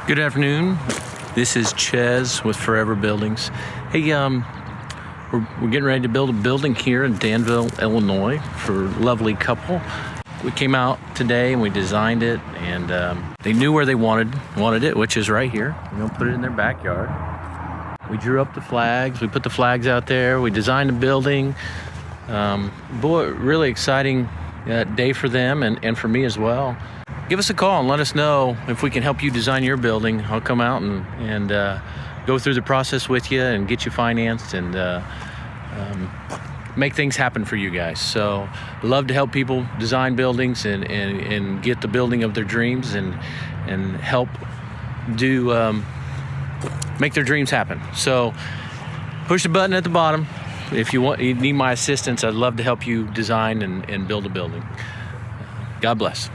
Good afternoon. This is Chez with Forever Buildings. Hey, we're getting ready to build a building here in Danville, Illinois for a lovely couple. We came out today and we designed it, and they knew where they wanted it, which is right here. We're gonna put it in their backyard. We drew up the flags. We put the flags out there. We designed the building. Boy, really exciting day for them and for me as well. Give us a call and let us know if we can help you design your building. I'll come out and go through the process with you and get you financed and make things happen for you guys. So love to help people design buildings and get the building of their dreams and help do make their dreams happen. So push the button at the bottom. If you need my assistance, I'd love to help you design and build a building. God bless.